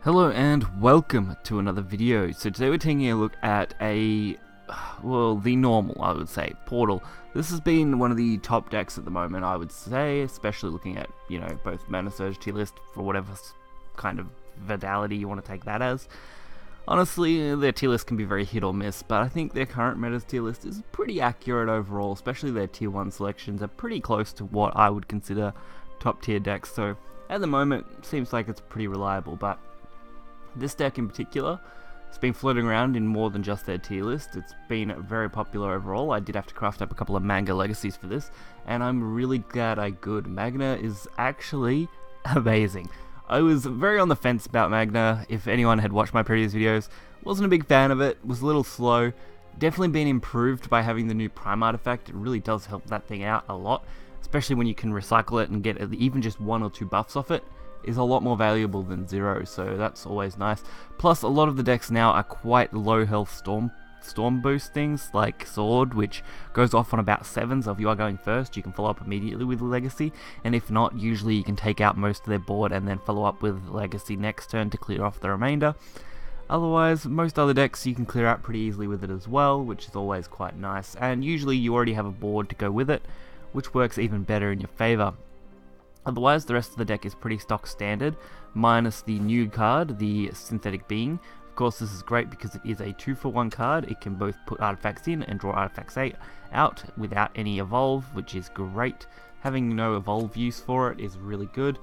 Hello and welcome to another video. So today we're taking a look at the normal, I would say, Portal. This has been one of the top decks at the moment, I would say, especially looking at, both Mana Surge tier list for whatever kind of modality you want to take that as. Honestly, their tier list can be very hit or miss, but I think their current meta's tier list is pretty accurate overall, especially their tier 1 selections are pretty close to what I would consider top tier decks, so at the moment, seems like it's pretty reliable, but this deck in particular has been floating around in more than just their tier list. It's been very popular overall. I did have to craft up a couple of Manga legacies for this, and I'm really glad I could. Magna is actually amazing. I was very on the fence about Magna. If anyone had watched my previous videos, wasn't a big fan of it, was a little slow. Definitely been improved by having the new Prime artifact. It really does help that thing out a lot, especially when you can recycle it and get even just 1 or 2 buffs off it. Is a lot more valuable than 0, so that's always nice. Plus, a lot of the decks now are quite low health storm boost things, like Sword, which goes off on about 7, so if you are going first, you can follow up immediately with Legacy, and if not, usually you can take out most of their board and then follow up with Legacy next turn to clear off the remainder. Otherwise, most other decks you can clear out pretty easily with it as well, which is always quite nice, and usually you already have a board to go with it, which works even better in your favour. Otherwise, the rest of the deck is pretty stock standard, minus the new card, the Synthetic Being. Of course, this is great because it is a 2-for-1 card. It can both put artifacts in and draw artifacts out without any evolve, which is great. Having no evolve use for it is really good.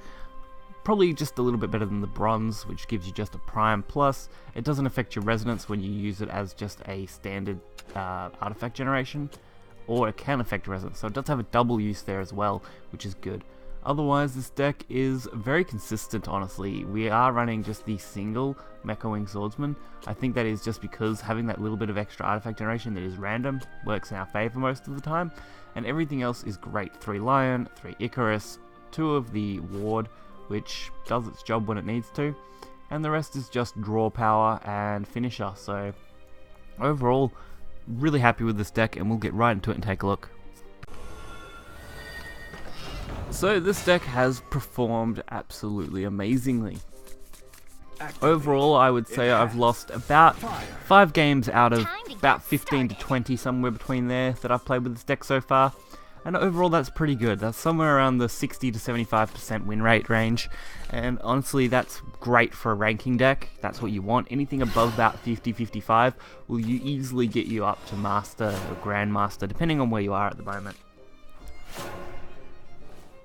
Probably just a little bit better than the Bronze, which gives you just a Prime. Plus, it doesn't affect your Resonance when you use it as just a standard artifact generation, or it can affect Resonance, so it does have a double use there as well, which is good. Otherwise, this deck is very consistent, honestly. We are running just the single Mecha Wing Swordsman. I think that is just because having that little bit of extra artifact generation that is random works in our favour most of the time, and everything else is great. 3 Lion, 3 Icarus, 2 of the Ward, which does its job when it needs to, and the rest is just draw power and finisher. So overall, really happy with this deck, and we'll get right into it and take a look. So this deck has performed absolutely amazingly. Overall, I would say I've lost about 5 games out of about 15 to 20, somewhere between there, that I've played with this deck so far. And overall, that's pretty good. That's somewhere around the 60 to 75% win rate range. And honestly, that's great for a ranking deck. That's what you want. Anything above that 50-55 will easily get you up to Master or Grandmaster, depending on where you are at the moment.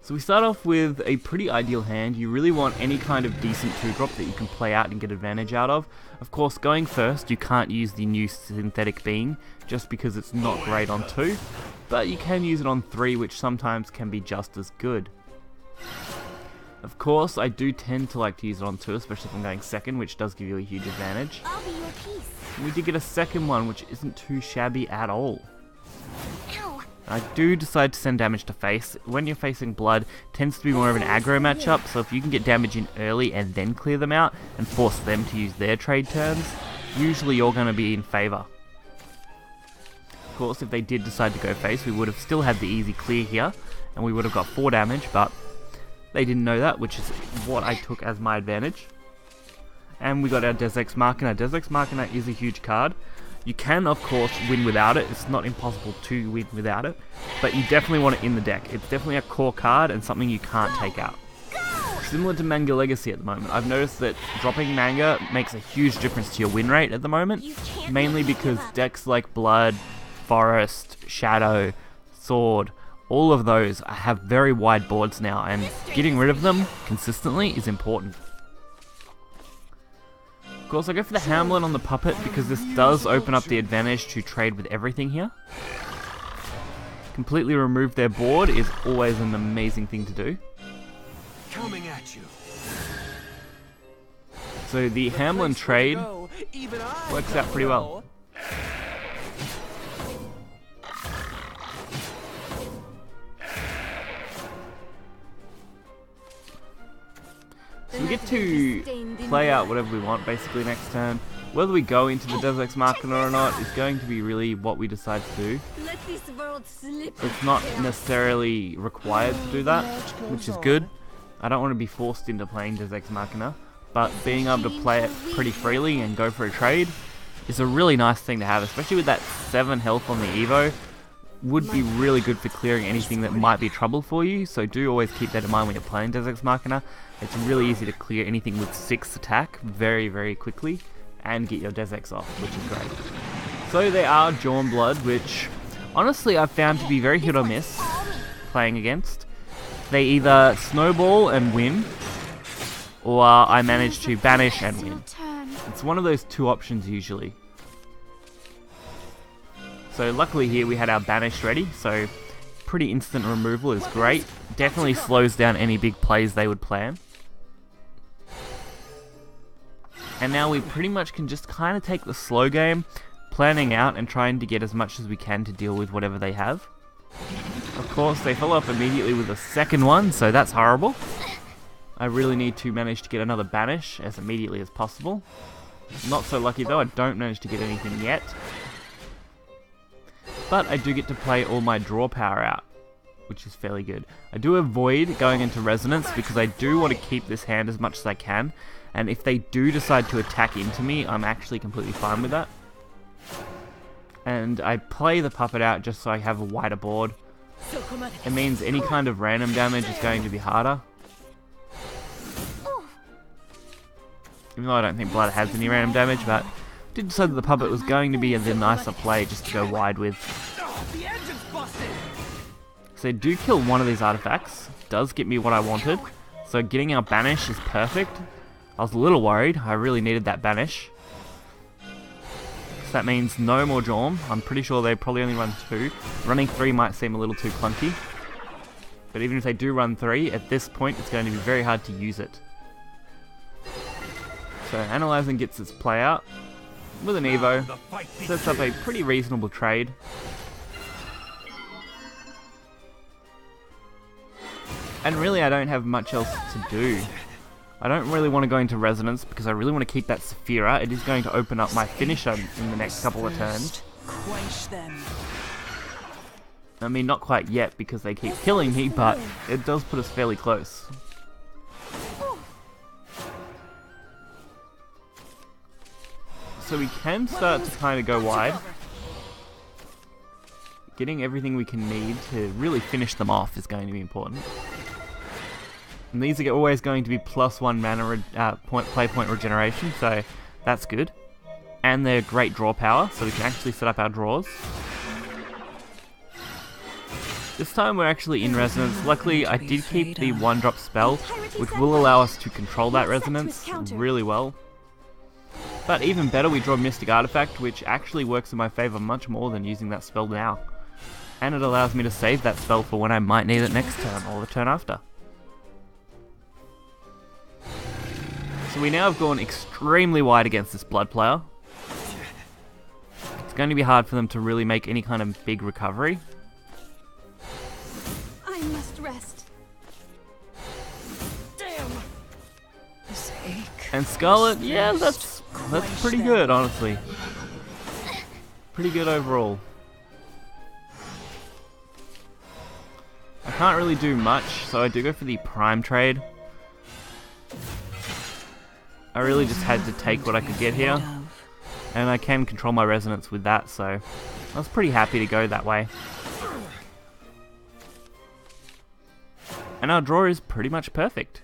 So we start off with a pretty ideal hand. You really want any kind of decent 2-drop that you can play out and get advantage out of. Of course, going first, you can't use the new Synthetic Being, just because it's not great on 2, but you can use it on 3, which sometimes can be just as good. Of course, I do tend to like to use it on 2, especially if I'm going second, which does give you a huge advantage. I'll be your piece. And we did get a second one, which isn't too shabby at all. Ow. I do decide to send damage to face. When you're facing blood, it tends to be more of an aggro matchup, so if you can get damage in early and then clear them out and force them to use their trade turns, usually you're going to be in favour. Of course, if they did decide to go face, we would have still had the easy clear here, and we would have got 4 damage, but they didn't know that, which is what I took as my advantage. And we got our Deus Ex Machina. Deus Ex Machina is a huge card. You can, of course, win without it. It's not impossible to win without it, but you definitely want it in the deck. It's definitely a core card and something you can't take out. Similar to Manga Legacy at the moment. I've noticed that dropping Manga makes a huge difference to your win rate at the moment, mainly because decks like Blood, Forest, Shadow, Sword, all of those have very wide boards now, and getting rid of them consistently is important. Of course, I go for the Hamlet on the Puppet because this does open up the advantage to trade with everything here. Completely remove their board is always an amazing thing to do. Coming at you. So the Hamlin trade works out pretty well. So we get to play out whatever we want basically next turn. Whether we go into the Deus Ex Machina or not is going to be really what we decide to do. It's not necessarily required to do that, which is good. I don't want to be forced into playing Deus Ex Machina. but being able to play it pretty freely and go for a trade is a really nice thing to have, especially with that 7 health on the Evo. Would be really good for clearing anything that might be trouble for you, so do always keep that in mind when you're playing Deus Ex Machina. It's really easy to clear anything with 6 attack very, very quickly and get your Deus Ex off, which is great. So there are Dawnblood, which honestly I've found to be very hit or miss playing against. They either snowball and win, or I manage to banish and win. It's one of those 2 options usually. So luckily here we had our banish ready, so pretty instant removal is great. Definitely slows down any big plays they would plan. And now we pretty much can just kind of take the slow game, planning out and trying to get as much as we can to deal with whatever they have. Of course, they follow up immediately with a second one, so that's horrible. I really need to manage to get another banish as immediately as possible. Not so lucky though, I don't manage to get anything yet. But I do get to play all my draw power out, which is fairly good. I do avoid going into resonance because I do want to keep this hand as much as I can. And if they do decide to attack into me, I'm actually completely fine with that. And I play the puppet out just so I have a wider board. It means any kind of random damage is going to be harder. Even though I don't think Blood has any random damage, but I did decide that the puppet was going to be the nicer play just to go wide with. So do kill one of these artifacts. Does get me what I wanted. So getting our banish is perfect. I was a little worried. I really needed that banish. So that means no more Jorm. I'm pretty sure they probably only run 2. Running 3 might seem a little too clunky. But even if they do run 3, at this point it's going to be very hard to use it. So Analyzing gets its play out with an Evo. Sets up a pretty reasonable trade. And really I don't have much else to do. I don't really want to go into Resonance because I really want to keep that Saphira. It is going to open up my finisher in the next couple of turns. I mean, not quite yet because they keep killing me, but it does put us fairly close. So we can start to kind of go wide. Getting everything we can need to really finish them off is going to be important. And these are always going to be +1 mana play point regeneration, so that's good. And they're great draw power, so we can actually set up our draws. This time we're actually in Resonance. Luckily, I did keep the 1-drop spell, which will allow us to control that Resonance really well. But even better, we draw Mystic Artifact, which actually works in my favour much more than using that spell now. And it allows me to save that spell for when I might need it next turn, or the turn after. So we now have gone extremely wide against this Blood player. It's going to be hard for them to really make any kind of big recovery. I must rest. Damn. This ache. And Scarlet, yeah, that's pretty good, honestly. Pretty good overall. I can't really do much, so I do go for the Prime trade. I really just had to take what I could get here. And I can control my Resonance with that, so I was pretty happy to go that way. And our draw is pretty much perfect.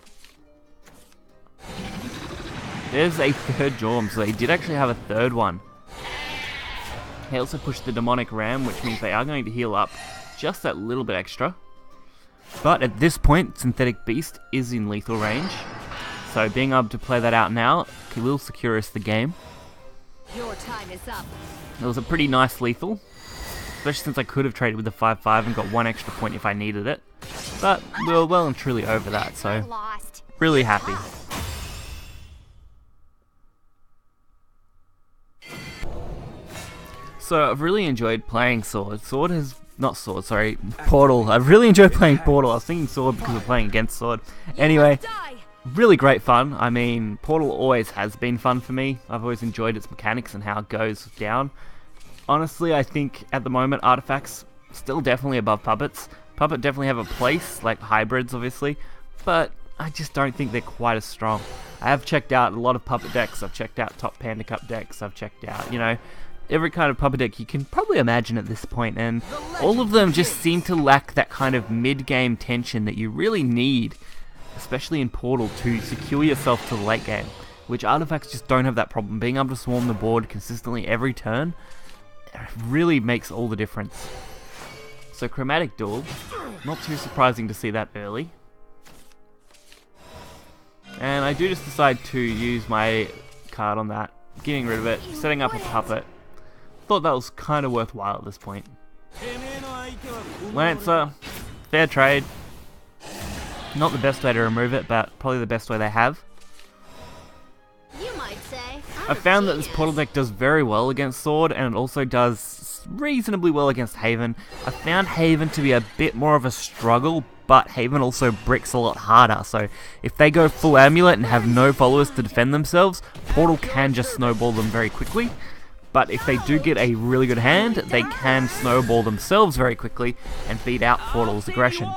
There's a 3rd Jorm, so they did actually have a 3rd one. They also pushed the Demonic Ram, which means they are going to heal up just that little bit extra. But at this point, Synthetic Beast is in lethal range. So being able to play that out now will secure us the game. Your time is up. It was a pretty nice lethal, especially since I could have traded with the 5/5 and got 1 extra point if I needed it. But we were well and truly over that, so really happy. So I've really enjoyed playing Sword. Portal. I've really enjoyed playing Portal. I was thinking Sword because we're playing against Sword. Anyway, really great fun. I mean, Portal always has been fun for me. I've always enjoyed its mechanics and how it goes down. Honestly, I think at the moment Artifacts still definitely above Puppets. Puppet definitely have a place, like hybrids obviously, but I just don't think they're quite as strong. I have checked out a lot of puppet decks. I've checked out top Panda Cup decks. I've checked out, you know, every kind of puppet deck you can probably imagine at this point, and all of them just seem to lack that kind of mid-game tension that you really need, especially in Portal, to secure yourself to the late game, which artifacts just don't have that problem. Being able to swarm the board consistently every turn really makes all the difference. So Chromatic Duel, not too surprising to see that early. And I do just decide to use my card on that, getting rid of it, setting up a puppet. Thought that was kind of worthwhile at this point. Lancer, fair trade. Not the best way to remove it, but probably the best way they have. You might say, I found that this Portal deck does very well against Sword, and it also does reasonably well against Haven. I found Haven to be a bit more of a struggle, but Haven also bricks a lot harder, so if they go full Amulet and have no followers to defend themselves, Portal can just snowball them very quickly. But if they do get a really good hand, they can snowball themselves very quickly and beat out Portal's aggression.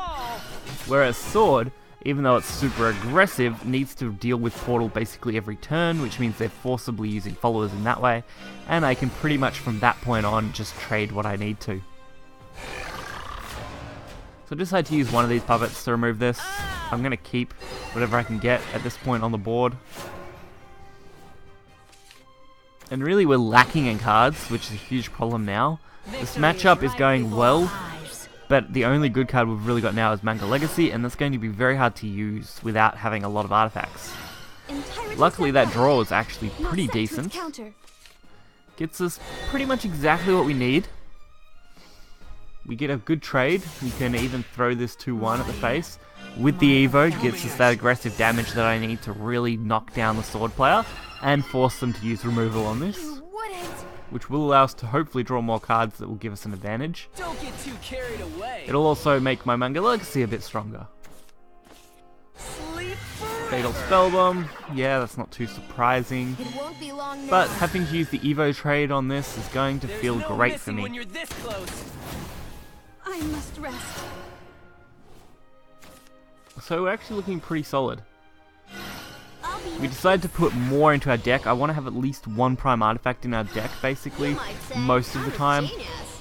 Whereas Sword, even though it's super aggressive, needs to deal with Portal basically every turn, which means they're forcibly using followers in that way, and I can pretty much from that point on just trade what I need to. So I decide to use one of these puppets to remove this. I'm going to keep whatever I can get at this point on the board. And really we're lacking in cards, which is a huge problem now. This matchup is going well, but the only good card we've really got now is Manga Legacy, and that's going to be very hard to use without having a lot of artifacts. Luckily that draw is actually pretty decent. Gets us pretty much exactly what we need. We get a good trade. We can even throw this 2-1 at the face. With the Evo, gets us that aggressive damage that I need to really knock down the Sword player and force them to use removal on this, which will allow us to hopefully draw more cards that will give us an advantage. Don't get too carried away. It'll also make my Manga Legacy a bit stronger. Fatal Spellbomb, yeah, that's not too surprising. It won't be long now. But having to use the Evo trade on this is going to feel great for me. When you're this close. I must rest. So we're actually looking pretty solid. I'll be We decided to put more into our deck. I want to have at least one prime artifact in our deck, basically, most of the time.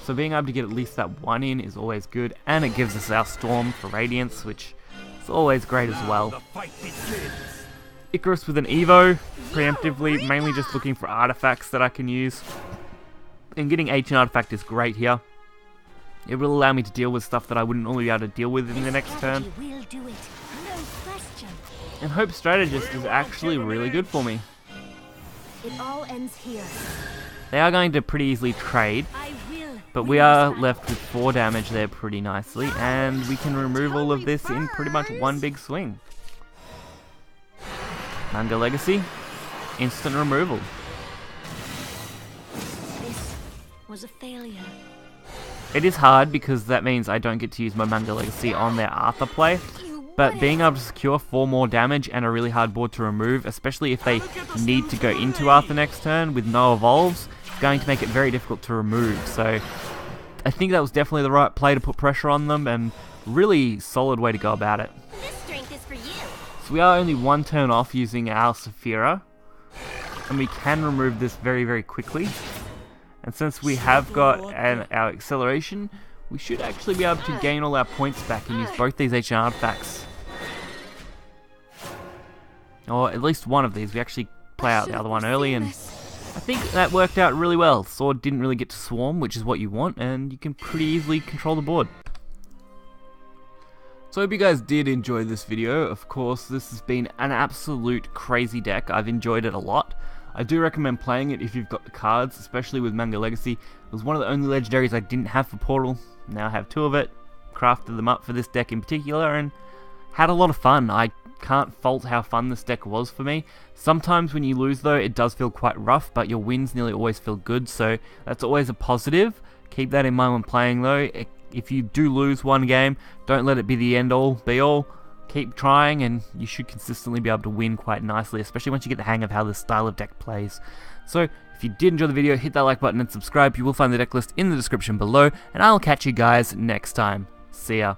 So being able to get at least that one in is always good, and it gives us our Storm for Radiance, which is always great as well. Icarus with an Evo, preemptively, mainly just looking for artifacts that I can use. And getting Ancient Artifact is great here. It will allow me to deal with stuff that I wouldn't normally be able to deal with in the next turn. And Hope Strategist is actually really good for me. It all ends here. They are going to pretty easily trade, but we are left with 4 damage there pretty nicely, and we can remove all of this in pretty much one big swing. Manga Legacy, instant removal. This was a failure. It is hard because that means I don't get to use my Manga Legacy on their Arthur play, but being able to secure 4 more damage and a really hard board to remove, especially if they need to go into Arthur next turn with no evolves, is going to make it very difficult to remove. So I think that was definitely the right play to put pressure on them, and really solid way to go about it. This strength is for you. So we are only 1 turn off using our Saphira, and we can remove this very, very quickly. And since we have got our acceleration, we should actually be able to gain all our points back and use both these ancient artifacts. Or at least one of these. We actually play out the other one early, and I think that worked out really well. Sword didn't really get to swarm, which is what you want, and you can pretty easily control the board. So I hope you guys did enjoy this video. Of course, this has been an absolute crazy deck. I've enjoyed it a lot. I do recommend playing it if you've got the cards, especially with Manga Legacy. It was one of the only legendaries I didn't have for Portal. Now I have 2 of it, crafted them up for this deck in particular, and had a lot of fun. I can't fault how fun this deck was for me. Sometimes when you lose though, it does feel quite rough, but your wins nearly always feel good, so that's always a positive. Keep that in mind when playing though. If you do lose one game, don't let it be the end all be all. Keep trying, and you should consistently be able to win quite nicely, especially once you get the hang of how this style of deck plays. So, if you did enjoy the video, hit that like button and subscribe. You will find the deck list in the description below, and I'll catch you guys next time. See ya.